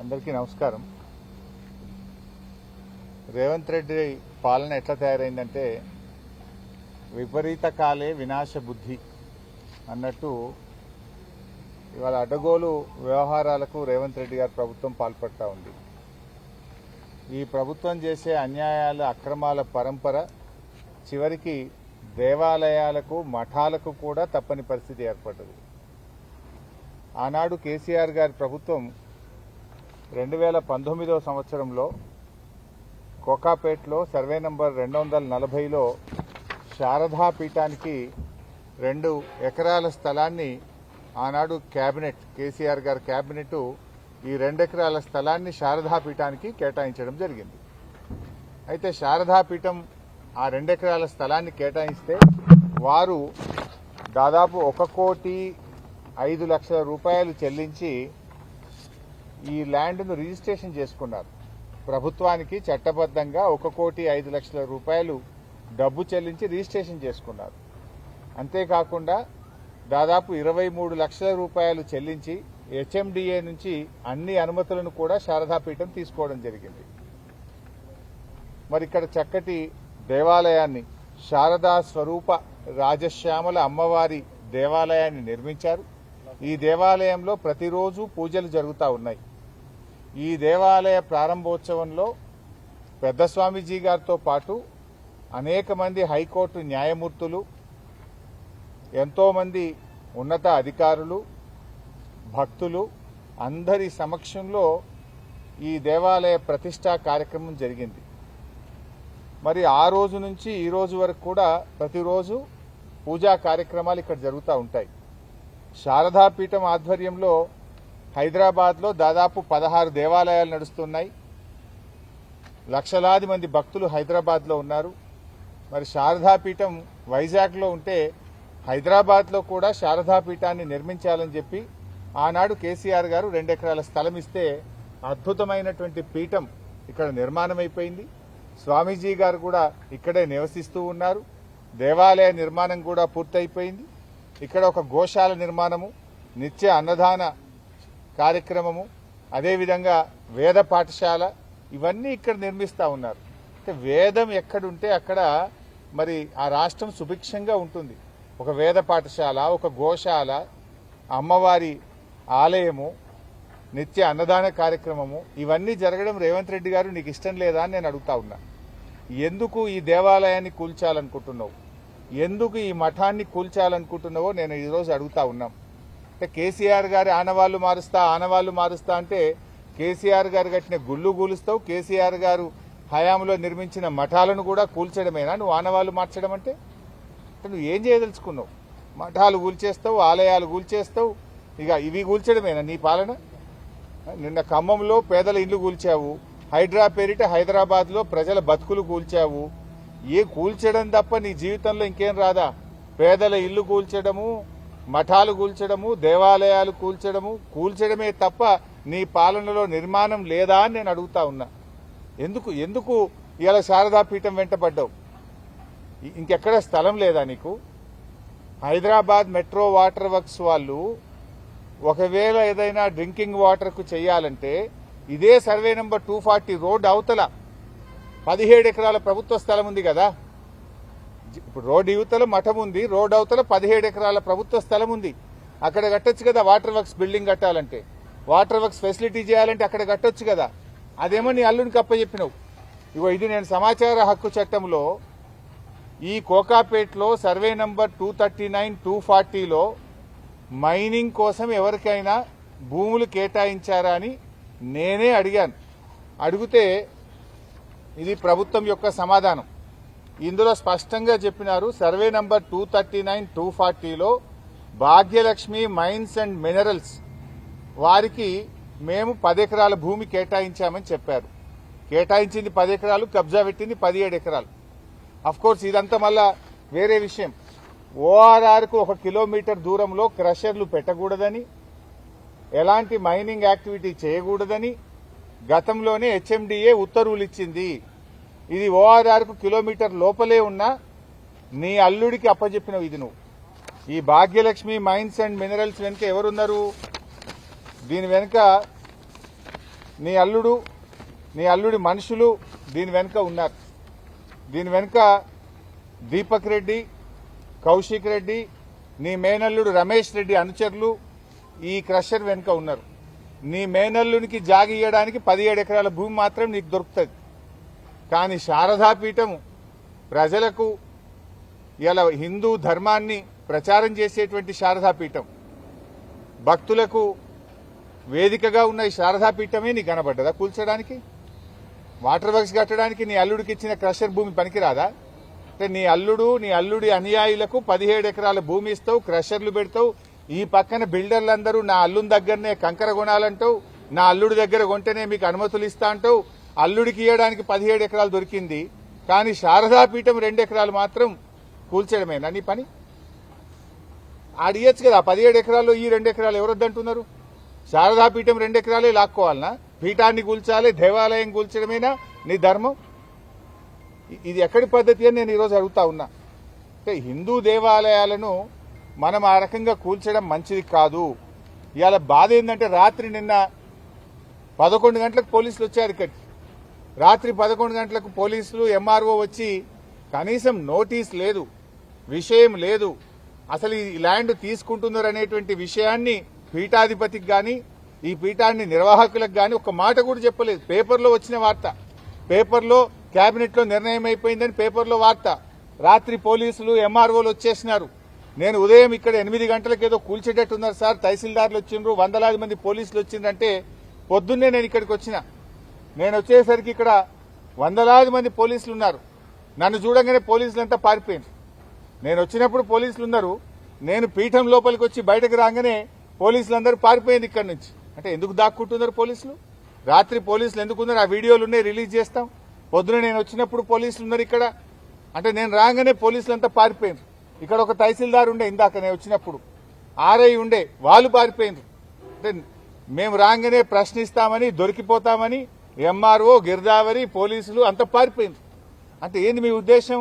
అందరికీ నమస్కారం. రేవంత్ రెడ్డి పాలన ఎట్లా తయారైందంటే విపరీత కాలే వినాశ బుద్ధి అన్నట్టు ఇవాళ అడ్డగోలు వ్యవహారాలకు రేవంత్ రెడ్డి గారి ప్రభుత్వం పాల్పడతా ఉంది. ఈ ప్రభుత్వం చేసే అన్యాయాల అక్రమాల పరంపర చివరికి దేవాలయాలకు మఠాలకు కూడా తప్పని పరిస్థితి ఏర్పడ్డది. ఆనాడు కేసీఆర్ గారి ప్రభుత్వం 2019వ సంవత్సరంలో కోకాపేట్లో సర్వే నంబర్ 240లో శారదా పీఠానికి 2 ఎకరాల స్థలాన్ని ఆనాడు కేబినెట్ కేసీఆర్ గారి కేబినెట్ ఈ 2 ఎకరాల స్థలాన్ని శారదా పీఠానికి కేటాయించడం జరిగింది. అయితే శారదా పీఠం ఆ 2 ఎకరాల స్థలాన్ని కేటాయిస్తే వారు దాదాపు 1,05,00,000 రూపాయలు చెల్లించి ఈ ల్యాండ్ను రిజిస్ట్రేషన్ చేసుకున్నారు. ప్రభుత్వానికి చట్టబద్ధంగా 1,05,00,000 రూపాయలు డబ్బు చెల్లించి రిజిస్ట్రేషన్ చేసుకున్నారు. అంతేకాకుండా దాదాపు 23 లక్షల రూపాయలు చెల్లించి హెచ్ఎండిఏ నుంచి అన్ని అనుమతులను కూడా శారదాపీఠం తీసుకోవడం జరిగింది. మరి ఇక్కడ చక్కటి దేవాలయాన్ని శారదా స్వరూప రాజశ్యామల అమ్మవారి దేవాలయాన్ని నిర్మించారు. ఈ దేవాలయంలో ప్రతిరోజు పూజలు జరుగుతూ ఉన్నాయి. ఈ దేవాలయ ప్రారంభోత్సవంలో పెద్ద స్వామీజీ గారితో పాటు అనేక మంది హైకోర్టు న్యాయమూర్తులు, ఎంతో మంది ఉన్నత అధికారులు, భక్తులు అందరి సమక్షంలో ఈ దేవాలయ ప్రతిష్టా కార్యక్రమం జరిగింది. మరి ఆ రోజు నుంచి ఈ రోజు వరకు కూడా ప్రతిరోజు పూజా కార్యక్రమాలు ఇక్కడ జరుగుతూ ఉంటాయి. శారదాపీఠం ఆధ్వర్యంలో హైదరాబాద్లో దాదాపు 16 దేవాలయాలు నడుస్తున్నాయి. లక్షలాది మంది భక్తులు హైదరాబాద్లో ఉన్నారు. మరి శారదాపీఠం వైజాగ్లో ఉంటే హైదరాబాద్లో కూడా శారదాపీఠాన్ని నిర్మించాలని చెప్పి ఆనాడు కేసీఆర్ గారు 2 ఎకరాల స్థలం ఇస్తే అద్భుతమైనటువంటి పీఠం ఇక్కడ నిర్మాణమైపోయింది. స్వామీజీ గారు కూడా ఇక్కడే నివసిస్తూ ఉన్నారు. దేవాలయ నిర్మాణం కూడా పూర్తయిపోయింది. ఇక్కడ ఒక గోశాల నిర్మాణము, నిత్య అన్నదాన కార్యక్రమము, అదేవిధంగా వేద పాఠశాల ఇవన్నీ ఇక్కడ నిర్మిస్తూ ఉన్నారు. అంటే వేదం ఎక్కడుంటే అక్కడ మరి ఆ రాష్ట్రం సుభిక్షంగా ఉంటుంది. ఒక వేద పాఠశాల, ఒక గోశాల, అమ్మవారి ఆలయము, నిత్య అన్నదాన కార్యక్రమము ఇవన్నీ జరగడం రేవంత్ రెడ్డి గారు నీకు ఇష్టం లేదా అని నేను అడుగుతా ఉన్నా. ఎందుకు ఈ దేవాలయాన్ని కూల్చాలనుకుంటున్నావు, ఎందుకు ఈ మఠాన్ని కూల్చాలనుకుంటున్నావో నేను ఈరోజు అడుగుతా ఉన్నాం. అంటే కేసీఆర్ గారి ఆనవాళ్లు మారుస్తా అంటే కేసీఆర్ గారు కట్టిన గుళ్ళు కూలుస్తావు, కేసీఆర్ గారు హయాంలో నిర్మించిన మఠాలను కూడా కూల్చడమేనా నువ్వు ఆనవాళ్లు మార్చడం అంటే? నువ్వు ఏం చేయదలుచుకున్నావు? మఠాలు కూల్చేస్తావు, ఆలయాలు కూల్చేస్తావు, ఇక ఇవి కూల్చడమేనా నీ పాలన? నిన్న ఖమ్మంలో పేదల ఇల్లు కూల్చావు, హైడ్రా పేరిట హైదరాబాద్లో ప్రజల బతుకులు కూల్చావు. ఏ కూల్చడం తప్ప నీ జీవితంలో ఇంకేం రాదా? పేదల ఇల్లు కూల్చడము, మఠాలు కూల్చడము, దేవాలయాలు కూల్చడమే తప్ప నీ పాలనలో నిర్మాణం లేదా అని నేను అడుగుతా ఉన్నా. ఎందుకు ఇలా శారదాపీఠం వెంటబడ్డావు? ఇంకెక్కడ స్థలం లేదా నీకు? హైదరాబాద్ మెట్రో వాటర్ వర్క్స్ వాళ్ళు ఒకవేళ ఏదైనా డ్రింకింగ్ వాటర్కు చేయాలంటే ఇదే సర్వే నంబర్ 240 రోడ్ అవతల 17 ఎకరాల ప్రభుత్వ స్థలం ఉంది కదా. ఇప్పుడు రోడ్ యువతల మఠం ఉంది, రోడ్ అవతల 17 ఎకరాల ప్రభుత్వ స్థలం ఉంది. అక్కడ కట్టొచ్చు కదా. వాటర్ వర్క్స్ బిల్డింగ్ కట్టాలంటే, వాటర్ వర్క్స్ ఫెసిలిటీ చేయాలంటే అక్కడ కట్టొచ్చు కదా. అదేమో నీ అల్లునికి అప్పచెప్పినావు. ఇగో ఇది నేను సమాచార హక్కు చట్టంలో ఈ కోకాపేట్లో సర్వే నంబర్ 239, 240లో మైనింగ్ కోసం ఎవరికైనా భూములు కేటాయించారా అని నేనే అడిగాను. అడిగితే ఇది ప్రభుత్వం యొక్క సమాధానం. ఇందులో స్పష్టంగా చెప్పినారు, సర్వే నంబర్ 239, 240లో భాగ్యలక్ష్మి మైన్స్ అండ్ మినరల్స్ వారికి మేము 10 ఎకరాల భూమి కేటాయించామని చెప్పారు. కేటాయించింది 10 ఎకరాలు, కబ్జా పెట్టింది 17 ఎకరాలు. అఫ్కోర్స్ ఇదంతా మళ్ళా వేరే విషయం. ఓఆర్ఆర్కు 1 కిలోమీటర్ దూరంలో క్రషర్లు పెట్టకూడదని, ఎలాంటి మైనింగ్ యాక్టివిటీ చేయకూడదని గతంలోనే హెచ్ఎండిఏ ఉత్తర్వులు ఇచ్చింది. ఇది ఓఆర్ఆర్కు కిలోమీటర్ లోపలే ఉన్నా నీ అల్లుడికి అప్పచెప్పినవు ఇది నువ్వు. ఈ భాగ్యలక్ష్మి మైన్స్ అండ్ మినరల్స్ వెనుక ఎవరున్నారు? దీని వెనుక నీ అల్లుడి మనుషులు దీని వెనుక ఉన్నారు. దీని వెనుక దీపక్ రెడ్డి, కౌశిక్ రెడ్డి, నీ మేనల్లుడు రమేష్ రెడ్డి అనుచరులు ఈ క్రషర్ వెనుక ఉన్నారు. నీ మేనల్లునికి జాగి ఇయ్యడానికి 17 ఎకరాల భూమి మాత్రం నీకు దొరుకుతుంది. కానీ శారదాపీఠం ప్రజలకు ఇలా హిందూ ధర్మాన్ని ప్రచారం చేసేటువంటి శారదాపీఠం, భక్తులకు వేదికగా ఉన్న ఈ శారదాపీఠమే నీకు కనబడ్డదా కూల్చడానికి? వాటర్ వర్క్స్ కట్టడానికి నీ అల్లుడికి ఇచ్చిన క్రషర్ భూమి పనికిరాదా? అంటే నీ అల్లుడి అనుయాయులకు 17 ఎకరాల భూమి ఇస్తావు, క్రషర్లు పెడతావు. ఈ పక్కన బిల్డర్లందరూ నా అల్లుని దగ్గరనే కంకర కొనాలంటావు, నా అల్లుడి దగ్గర కొంటేనే మీకు అనుమతులు ఇస్తా అంటావు. అల్లుడికి ఇవ్వడానికి 17 ఎకరాలు దొరికింది, కానీ శారదాపీఠం 2 ఎకరాలు మాత్రం కూల్చడమేనా నీ పని? ఆడియచ్చు కదా 17 ఎకరాల్లో ఈ 2 ఎకరాలు ఎవరొద్దంటున్నారు? శారదాపీఠం 2 ఎకరాలే లాక్కోవాలనా? పీఠాన్ని కూల్చాలి, దేవాలయం కూల్చడమేనా నీ ధర్మం? ఇది ఎక్కడి పద్ధతి అని నేను ఈరోజు అడుగుతా ఉన్నా. అంటే హిందూ దేవాలయాలను మనం ఆ రకంగా కూల్చడం మంచిది కాదు. ఇవాళ బాధ ఏంటంటే రాత్రి నిన్న 11 గంటలకు పోలీసులు వచ్చారు ఇక్కడికి. రాత్రి 11 గంటలకు పోలీసులు ఎంఆర్ఓ వచ్చి కనీసం నోటీస్ లేదు, విషయం లేదు, అసలు ఈ ల్యాండ్ తీసుకుంటున్నారు అనేటువంటి విషయాన్ని పీఠాధిపతికి గాని ఈ పీఠాన్ని నిర్వాహకులకు గాని ఒక మాట కూడా చెప్పలేదు. పేపర్లో వచ్చిన వార్త, పేపర్లో కేబినెట్ లో నిర్ణయం అయిపోయిందని పేపర్లో వార్త. రాత్రి పోలీసులు ఎంఆర్ఓలు వచ్చేసినారు. నేను ఉదయం ఇక్కడ 8 గంటలకు ఏదో కూల్చేటట్టున్నారు సార్, తహసీల్దార్లు వచ్చిండ్రు, వందలాది మంది పోలీసులు వచ్చిందంటే పొద్దున్నే నేను ఇక్కడికి వచ్చిన. నేను వచ్చేసరికి ఇక్కడ వందలాది మంది పోలీసులు ఉన్నారు. నన్ను చూడంగానే పోలీసులంతా పారిపోయింది. నేను వచ్చినప్పుడు పోలీసులు ఉన్నారు, నేను పీఠం లోపలికి వచ్చి బయటకు రాగానే పోలీసులందరూ పారిపోయింది ఇక్కడ నుంచి. అంటే ఎందుకు దాక్కుంటున్నారు పోలీసులు? రాత్రి పోలీసులు ఎందుకున్నారు? ఆ వీడియోలు ఉన్నాయి, రిలీజ్ చేస్తాం. పొద్దున నేను వచ్చినప్పుడు పోలీసులు ఉన్నారు ఇక్కడ. అంటే నేను రాగానే పోలీసులంతా పారిపోయింది. ఇక్కడ ఒక తహసీల్దార్ ఉండే ఇందాక నేను వచ్చినప్పుడు, ఆర్ఐ ఉండే, వాళ్ళు పారిపోయింది. అంటే మేము రాగానే ప్రశ్నిస్తామని, దొరికిపోతామని ఎంఆర్ఓ, గిర్దావరి, పోలీసులు అంతా పారిపోయింది. అంటే ఏంది మీ ఉద్దేశం?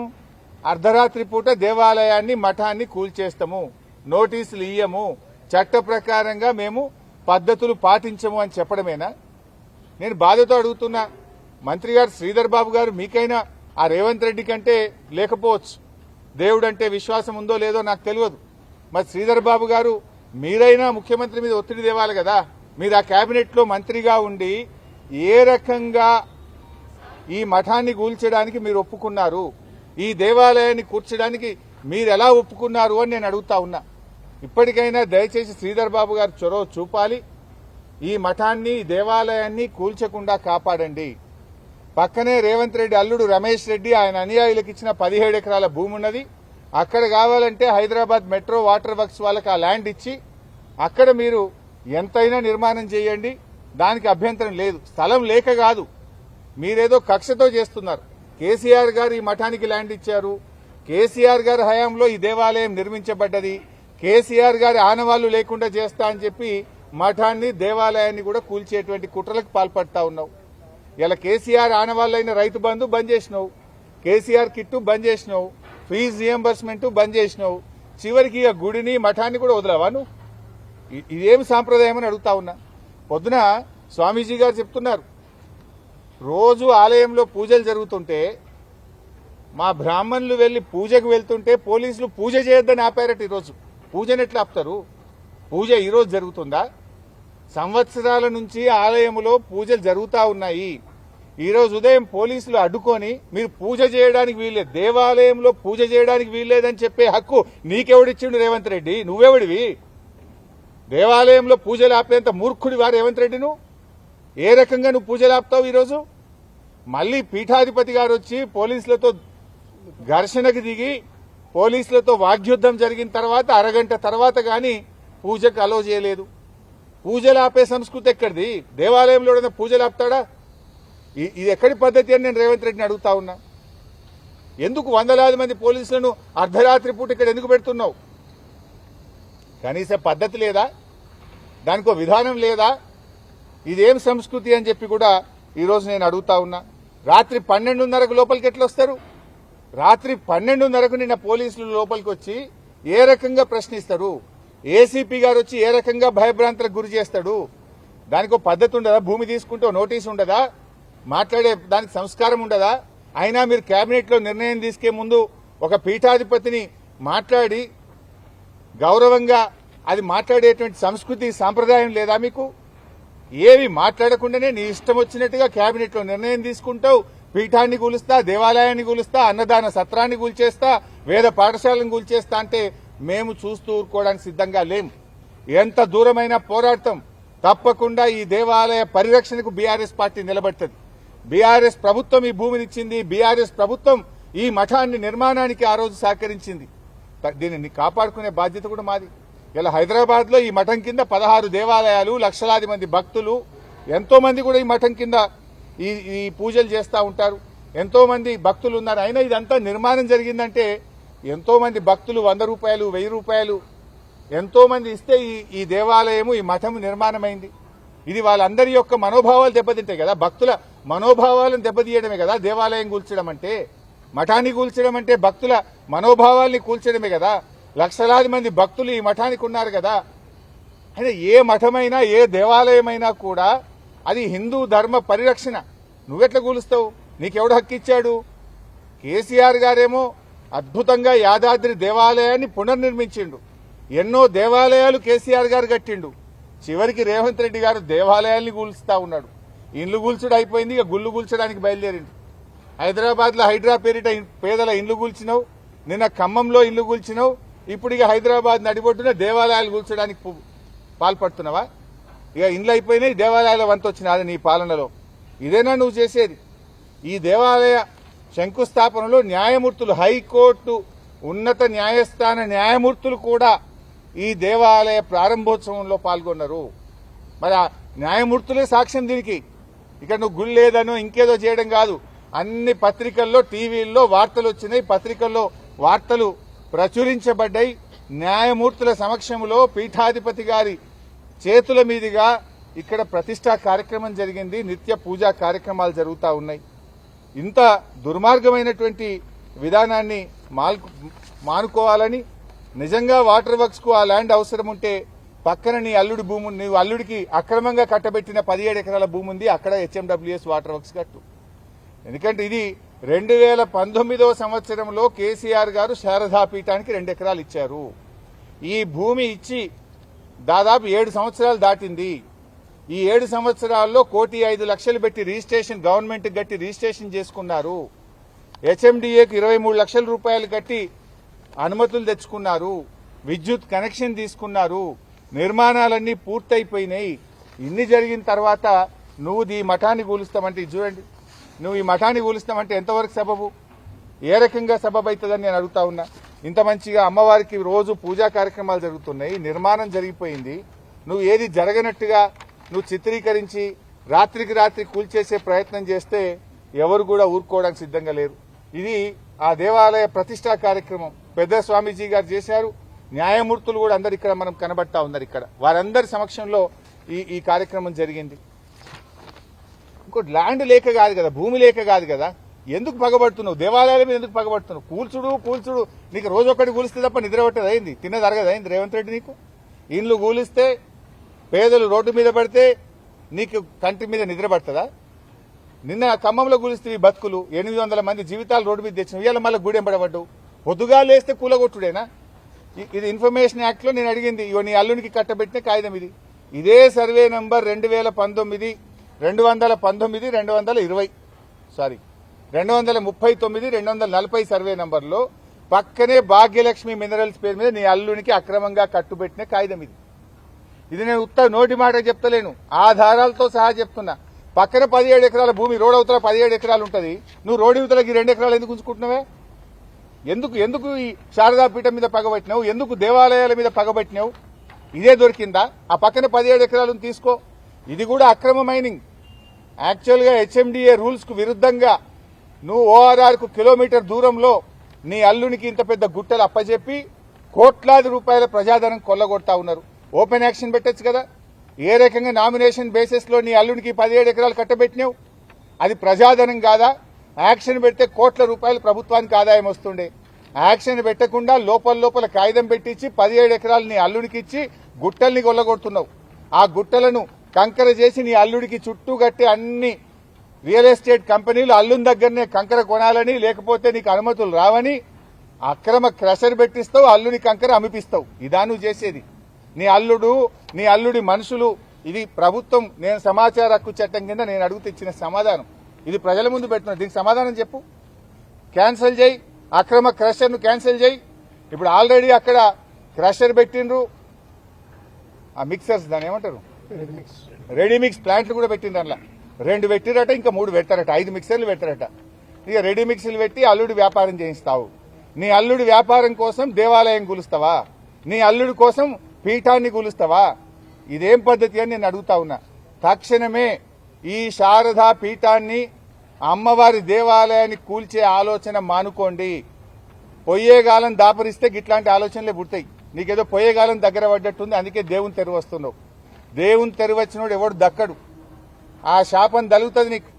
అర్ధరాత్రి పూట దేవాలయాన్ని, మఠాన్ని కూల్చేస్తాము, నోటీసులు ఇయ్యము, చట్ట ప్రకారంగా మేము పద్ధతులు పాటించము అని చెప్పడమేనా? నేను బాధతో అడుగుతున్నా, మంత్రి గారు శ్రీధర్ బాబు గారు, మీకైనా ఆ రేవంత్ రెడ్డి కంటే లేకపోవచ్చు, దేవుడంటే విశ్వాసం ఉందో లేదో నాకు తెలియదు. మరి శ్రీధర్ బాబు గారు మీరైనా ముఖ్యమంత్రి మీద ఒత్తిడి తేవాలి కదా. మీరు ఆ కేబినెట్ లో మంత్రిగా ఉండి ఏ రకంగా ఈ మఠాన్ని కూల్చడానికి మీరు ఒప్పుకున్నారు, ఈ దేవాలయాన్ని కూర్చడానికి మీరు ఎలా ఒప్పుకున్నారు అని నేను అడుగుతా ఉన్నా. ఇప్పటికైనా దయచేసి శ్రీధర్ బాబు గారు చొరవ చూపాలి, ఈ మఠాన్ని, దేవాలయాన్ని కూల్చకుండా కాపాడండి. పక్కనే రేవంత్ రెడ్డి అల్లుడు రమేష్ రెడ్డి ఆయన అనుయాయులకు ఇచ్చిన 17 ఎకరాల భూమి ఉన్నది. అక్కడ కావాలంటే హైదరాబాద్ మెట్రో వాటర్ వర్క్స్ వాళ్ళకి ఆ ల్యాండ్ ఇచ్చి అక్కడ మీరు ఎంతైనా నిర్మాణం చేయండి, దానికి అభ్యంతరం లేదు. స్థలం లేక కాదు, మీరేదో కక్షతో చేస్తున్నారు. కేసీఆర్ గారు ఈ మఠానికి ల్యాండ్ ఇచ్చారు, కేసీఆర్ గారి హయాంలో ఈ దేవాలయం నిర్మించబడ్డది, కేసీఆర్ గారి ఆనవాళ్లు లేకుండా చేస్తా అని చెప్పి మఠాన్ని, దేవాలయాన్ని కూడా కూల్చేటువంటి కుట్రలకు పాల్పడతా ఉన్నావు. ఇలా కేసీఆర్ ఆనవాళ్లైన రైతు బంధు బంద్ చేసినావు, కేసీఆర్ కిట్టు బంద్ చేసినావు, ఫీజు రియంబర్స్మెంట్ బంద్ చేసినావు, చివరికి ఇక గుడిని, మఠాన్ని కూడా వదలవా నువ్వు? ఇదేం సాంప్రదాయం అని అడుగుతా ఉన్నా. పొద్దున స్వామీజీ గారు చెప్తున్నారు, రోజు ఆలయంలో పూజలు జరుగుతుంటే మా బ్రాహ్మణులు వెళ్లి పూజకు వెళ్తుంటే పోలీసులు పూజ చేయొద్దని ఆపారట. ఈరోజు పూజను ఎట్లా ఆపుతారు? పూజ ఈరోజు జరుగుతుందా? సంవత్సరాల నుంచి ఆలయంలో పూజలు జరుగుతా ఉన్నాయి. ఈరోజు ఉదయం పోలీసులు అడ్డుకొని మీరు పూజ చేయడానికి వీల్లేదు, దేవాలయంలో పూజ చేయడానికి వీల్లేదని చెప్పే హక్కు నీకెవడిచ్చిండు రేవంత్ రెడ్డి? నువ్వెవడివి? దేవాలయంలో పూజలు ఆపేంత మూర్ఖుడివా రేవంత్ రెడ్డి? నువ్వు ఏ రకంగా నువ్వు పూజలు ఆపుతావు? ఈరోజు మళ్లీ పీఠాధిపతి గారు వచ్చి పోలీసులతో ఘర్షణకు దిగి పోలీసులతో వాగ్యుద్ధం జరిగిన తర్వాత అరగంట తర్వాత గాని పూజకు అలో చేయలేదు. పూజలు ఆపే సంస్కృతి ఎక్కడిది? దేవాలయంలో ఏదైనా పూజలు ఆపుతాడా? ఇది ఎక్కడి పద్ధతి అని నేను రేవంత్ రెడ్డిని అడుగుతా ఉన్నా. ఎందుకు వందలాది మంది పోలీసులను అర్ధరాత్రి పూట ఇక్కడ ఎందుకు పెడుతున్నావు? కనీస పద్ధతి లేదా? దానికో విధానం లేదా? ఇదేం సంస్కృతి అని చెప్పి కూడా ఈరోజు నేను అడుగుతా ఉన్నా. రాత్రి 12:30కు లోపలికి ఎట్లా వస్తారు? రాత్రి 12:30కు నిన్న పోలీసులు లోపలికి వచ్చి ఏ రకంగా ప్రశ్నిస్తారు? ఏసీపీ గారు వచ్చి ఏ రకంగా భయభ్రాంతులకు గురి చేస్తాడు? దానికి ఒక పద్ధతి ఉండదా? భూమి తీసుకుంటే నోటీస్ ఉండదా? మాట్లాడే దానికి సంస్కారం ఉండదా? అయినా మీరు కేబినెట్ లో నిర్ణయం తీసుకే ముందు ఒక పీఠాధిపతిని మాట్లాడి గౌరవంగా అది మాట్లాడేటువంటి సంస్కృతి సాంప్రదాయం లేదా మీకు? ఏవి మాట్లాడకుండానే నీ ఇష్టం వచ్చినట్టుగా కేబినెట్ లో నిర్ణయం తీసుకుంటావు. పీఠాన్ని కూలుస్తా, దేవాలయాన్ని కూలుస్తా, అన్నదాన సత్రాన్ని కూల్చేస్తా, వేద పాఠశాలను కూల్చేస్తా అంటే మేము చూస్తూ ఊరుకోవడానికి సిద్ధంగా లేం. ఎంత దూరమైన పోరాటం తప్పకుండా ఈ దేవాలయ పరిరక్షణకు బీఆర్ఎస్ పార్టీ నిలబడుతుంది. బీఆర్ఎస్ ప్రభుత్వం ఈ భూమిని ఇచ్చింది. బీఆర్ఎస్ ప్రభుత్వం ఈ మఠాన్ని నిర్మాణానికి ఆ రోజు సహకరించింది. దీనిని కాపాడుకునే బాధ్యత కూడా మాది. ఇలా హైదరాబాద్ లో ఈ మఠం కింద 16 దేవాలయాలు, లక్షలాది మంది భక్తులు, ఎంతో మంది కూడా ఈ మఠం కింద ఈ పూజలు చేస్తూ ఉంటారు. ఎంతో మంది భక్తులు ఉన్నారు. అయినా ఇదంతా నిర్మాణం జరిగిందంటే ఎంతో మంది భక్తులు 100 రూపాయలు, 1000 రూపాయలు ఎంతో మంది ఇస్తే ఈ దేవాలయము, ఈ మఠం నిర్మాణమైంది. ఇది వాళ్ళందరి యొక్క మనోభావాలు దెబ్బతింటాయి కదా. భక్తుల మనోభావాలను దెబ్బతీయడమే కదా దేవాలయం కూల్చడం అంటే. మఠాన్ని కూల్చడం అంటే భక్తుల మనోభావాల్ని కూల్చడమే కదా. లక్షలాది మంది భక్తులు ఈ మఠానికి ఉన్నారు కదా. అయినా ఏ మఠమైనా ఏ దేవాలయమైనా కూడా అది హిందూ ధర్మ పరిరక్షణ. నువ్వెట్లా కూలుస్తావు? నీకెవడు హక్కు ఇచ్చాడు? కేసీఆర్ గారేమో అద్భుతంగా యాదాద్రి దేవాలయాన్ని పునర్నిర్మించిండు. ఎన్నో దేవాలయాలు కేసీఆర్ గారు కట్టిండు. చివరికి రేవంత్ రెడ్డి గారు దేవాలయాల్ని కూల్చుతా ఉన్నాడు. ఇండ్లు కూల్చుడు అయిపోయింది, ఇక గుళ్ళు కూల్చడానికి బయలుదేరిండు. హైదరాబాద్ లో హైడ్రా పేరిట పేదల ఇండ్లు కూల్చినావు, నిన్న ఖమ్మంలో ఇండ్లు కూల్చినావు, ఇప్పుడు ఇక హైదరాబాద్ నడిబొడ్డున దేవాలయాలు కూల్చడానికి పాల్పడుతున్నావా? ఇక ఇండ్లు అయిపోయినాయి, దేవాలయాల వంతు వచ్చిన నీ పాలనలో. ఇదేనా నువ్వు చేసేది? ఈ దేవాలయ శంకుస్థాపనలో న్యాయమూర్తులు, హైకోర్టు ఉన్నత న్యాయస్థాన న్యాయమూర్తులు కూడా ఈ దేవాలయ ప్రారంభోత్సవంలో పాల్గొన్నారు. మరి ఆ న్యాయమూర్తులే సాక్ష్యం దీనికి. ఇక్కడ నువ్వు గుళ్ళు లేదనో ఇంకేదో చేయడం కాదు. అన్ని పత్రికల్లో, టీవీల్లో వార్తలు వచ్చినాయి, పత్రికల్లో వార్తలు ప్రచురించబడ్డాయి. న్యాయమూర్తుల సమక్షంలో పీఠాధిపతి గారి చేతుల మీదుగా ఇక్కడ ప్రతిష్టా కార్యక్రమం జరిగింది. నిత్య పూజా కార్యక్రమాలు జరుగుతూ ఉన్నాయి. ఇంత దుర్మార్గమైనటువంటి విధానాన్ని మానుకోవాలని, నిజంగా వాటర్ వర్క్స్ కు ఆ ల్యాండ్ అవసరం ఉంటే పక్కన నీ అల్లుడి భూమి, నీ అల్లుడికి అక్రమంగా కట్టబెట్టిన 17 ఎకరాల భూమి ఉంది, అక్కడ హెచ్ఎండబ్ల్యూఎస్ వాటర్ వర్క్స్ కట్టు. ఎందుకంటే ఇది 2019వ సంవత్సరంలో కేసీఆర్ గారు శారదాపీఠానికి 2 ఎకరాలు ఇచ్చారు. ఈ భూమి ఇచ్చి దాదాపు 7 సంవత్సరాలు దాటింది. ఈ 7 సంవత్సరాల్లో 1,05,00,000 పెట్టి రిజిస్ట్రేషన్, గవర్నమెంట్ కట్టి రిజిస్ట్రేషన్ చేసుకున్నారు. హెచ్ఎండిఏకు 23 లక్షల రూపాయలు కట్టి అనుమతులు తెచ్చుకున్నారు. విద్యుత్ కనెక్షన్ తీసుకున్నారు. నిర్మాణాలన్నీ పూర్తయిపోయినాయి. ఇన్ని జరిగిన తర్వాత నువ్వు ఈ మఠాన్ని కూలుస్తామంటే, చూడండి, నువ్వు ఈ మఠాన్ని కూలుస్తామంటే ఎంతవరకు సబబు, ఏ రకంగా సబబు అవుతుందని నేను అడుగుతా ఉన్నా. ఇంత మంచిగా అమ్మవారికి రోజు పూజా కార్యక్రమాలు జరుగుతున్నాయి, నిర్మాణం జరిగిపోయింది. నువ్వు ఏది జరగనట్టుగా నువ్వు చిత్రీకరించి రాత్రికి రాత్రి కూల్చేసే ప్రయత్నం చేస్తే ఎవరు కూడా ఊరుకోవడానికి సిద్ధంగా లేరు. ఇది ఆ దేవాలయ ప్రతిష్టా కార్యక్రమం పెద్ద స్వామీజీ గారు చేశారు. న్యాయమూర్తులు కూడా అందరు ఇక్కడ మనం కనబడతా ఉన్నారు. ఇక్కడ వారందరి సమక్షంలో ఈ కార్యక్రమం జరిగింది. ఇంకోటి ల్యాండ్ లేక కాదు కదా, భూమి లేక కాదు కదా. ఎందుకు పగబడుతున్నావు? దేవాలయాల మీద ఎందుకు పగబడుతున్నావు? కూల్చుడు నీకు రోజు ఒకటి కూలిస్తే తప్ప నిద్ర పట్టదు అయింది, తిన్నది అరగదు అయింది రేవంత్ రెడ్డి నీకు. ఇండ్లు కూలిస్తే, పేదలు రోడ్డు మీద పడితే నీకు కంటి మీద నిద్ర పడుతుందా? నిన్న ఖమ్మంలో కూలిస్తే ఈ బతుకులు 800 మంది జీవితాలు రోడ్డు మీద తెచ్చిన, ఇవాళ మళ్ళీ గూడెం పడబడ్డావు. పొద్దుగా లేస్తే కూలగొట్టుడేనా? ఇది ఇన్ఫర్మేషన్ యాక్ట్ లో నేను అడిగింది. ఇవో నీ అల్లునికి కట్టబెట్టిన కాగితం ఇది. ఇదే సర్వే నంబర్ 2019, 219, 220 239, 240 సర్వే నంబర్లో పక్కనే భాగ్యలక్ష్మి మినరల్స్ పేరు మీద నీ అల్లునికి అక్రమంగా కట్టుబెట్టిన కాగితం ఇది. ఇది నేను నోటి మాట చెప్తలేను, ఆధారాలతో సహా చెప్తున్నా. పక్కన 17 ఎకరాల భూమి, రోడ్ అవతల 17 ఎకరాలు ఉంటుంది. నువ్వు రోడ్డు అవతలకి 2 ఎకరాలు ఎందుకు ఉంచుకుంటున్నావే? ఎందుకు ఈ శారదాపీఠం మీద పగబట్టినావు? ఎందుకు దేవాలయాల మీద పగబట్టినావు? ఇదే దొరికిందా? ఆ పక్కన 17 ఎకరాలను తీసుకో. ఇది కూడా అక్రమ మైనింగ్. యాక్చువల్ గా హెచ్ఎండిఏ రూల్స్ కు విరుద్ధంగా నువ్వు ఓఆర్ఆర్ కు కిలోమీటర్ దూరంలో నీ అల్లునికి ఇంత పెద్ద గుట్టలు అప్పచెప్పి కోట్లాది రూపాయల ప్రజాధనం కొల్లగొడతా ఉన్నారు. ఓపెన్ యాక్షన్ పెట్టచ్చు కదా. ఏ రకంగా నామినేషన్ బేసిస్ లో నీ అల్లునికి 17 ఎకరాలు కట్టబెట్టినావు? అది ప్రజాధనం కాదా? యాక్షన్ పెడితే కోట్ల రూపాయలు ప్రభుత్వానికి ఆదాయం వస్తుండే. యాక్షన్ పెట్టకుండా లోపల కాగితం పెట్టించి 17 ఎకరాలు నీ అల్లునికి ఇచ్చి గుట్టల్ని కొల్లగొడుతున్నావు. ఆ గుట్టలను కంకర చేసి నీ అల్లుడికి చుట్టూ కట్టి అన్ని రియల్ ఎస్టేట్ కంపెనీలు అల్లుని దగ్గరనే కంకర కొనాలని, లేకపోతే నీకు అనుమతులు రావని అక్రమ క్రషర్ పెట్టిస్తావు, అల్లుని కంకర అమ్మిపిస్తావు. ఇదా నువ్వు చేసేది? నీ అల్లుడి మనుషులు. ఇది ప్రభుత్వం, నేను సమాచార హక్కు చట్టం కింద నేను అడుగుతూ ఇచ్చిన సమాధానం. ఇది ప్రజల ముందు పెడుతున్నా. దీనికి సమాధానం చెప్పు. క్యాన్సిల్ చేయి, అక్రమ క్రషర్ ను క్యాన్సిల్ చేయి. ఇప్పుడు ఆల్రెడీ అక్కడ క్రషర్ పెట్టిండ్రు, ఆ మిక్సర్స్ దాని ఏమంటారు, రెడీమిక్స్ ప్లాంట్లు కూడా పెట్టిండ్రు. అందులో 2 పెట్టిరట, ఇంకా 3 పెడతారట, 5 మిక్సర్లు పెట్టారట. ఇక రెడీ మిక్సర్లు పెట్టి అల్లుడి వ్యాపారం చేయిస్తావు. నీ అల్లుడి వ్యాపారం కోసం దేవాలయం కూలుస్తావా? నీ అల్లుడి కోసం పీఠాన్ని కూలుస్తావా? ఇదేం పద్ధతి అని నేను అడుగుతా ఉన్నా. తక్షణమే ఈ శారదా పీఠాన్ని, అమ్మవారి దేవాలయాన్ని కూల్చే ఆలోచన మానుకోండి. పొయ్యేగాలం దాపరిస్తే గిట్లాంటి ఆలోచనలే పుడతాయి. నీకేదో పొయ్యేగాలం దగ్గర పడ్డట్టుంది, అందుకే దేవుని తెరువు వస్తున్నావు. దేవుని తెరువు వచ్చినోడు ఎవడు దక్కడు. ఆ శాపం తగులుతుంది నీకు.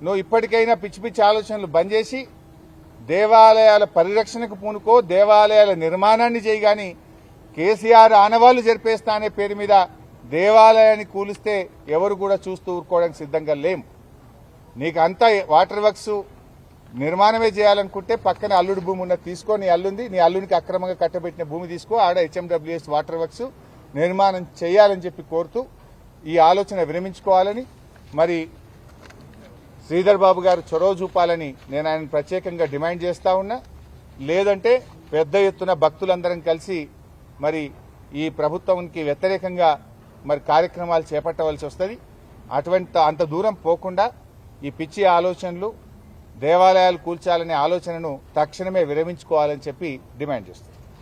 నువ్వు ఇప్పటికైనా పిచ్చి పిచ్చి ఆలోచనలు బంద్ చేసి దేవాలయాల పరిరక్షణకు పూనుకో, దేవాలయాల నిర్మాణాన్ని చేయి. గాని కేసీఆర్ ఆనవాళ్లు జరిపేస్తా అనే పేరు మీద దేవాలయాన్ని కూలిస్తే ఎవరు కూడా చూస్తూ ఊరుకోవడానికి సిద్ధంగా లేం. నీకు అంతా వాటర్ వర్క్స్ నిర్మాణమే చేయాలనుకుంటే పక్కన అల్లుడి భూమి ఉన్న తీసుకో. నీ అల్లునికి అక్రమంగా కట్టబెట్టిన భూమి తీసుకో, ఆడ హెచ్ఎండబ్ల్యూఎస్ వాటర్ వర్క్స్ నిర్మాణం చేయాలని చెప్పి కోరుతూ ఈ ఆలోచన విరమించుకోవాలని, మరి శ్రీధర్ బాబు గారు చొరవ చూపాలని నేను ఆయన ప్రత్యేకంగా డిమాండ్ చేస్తా ఉన్నా. లేదంటే పెద్ద ఎత్తున భక్తులందరం కలిసి మరి ఈ ప్రభుత్వానికి వ్యతిరేకంగా మరి కార్యక్రమాలు చేపట్టవలసి వస్తుంది. అంత దూరం పోకుండా ఈ పిచ్చి ఆలోచనలు, దేవాలయాలు కూల్చాలనే ఆలోచనను తక్షణమే విరమించుకోవాలని చెప్పి డిమాండ్ చేస్తుంది.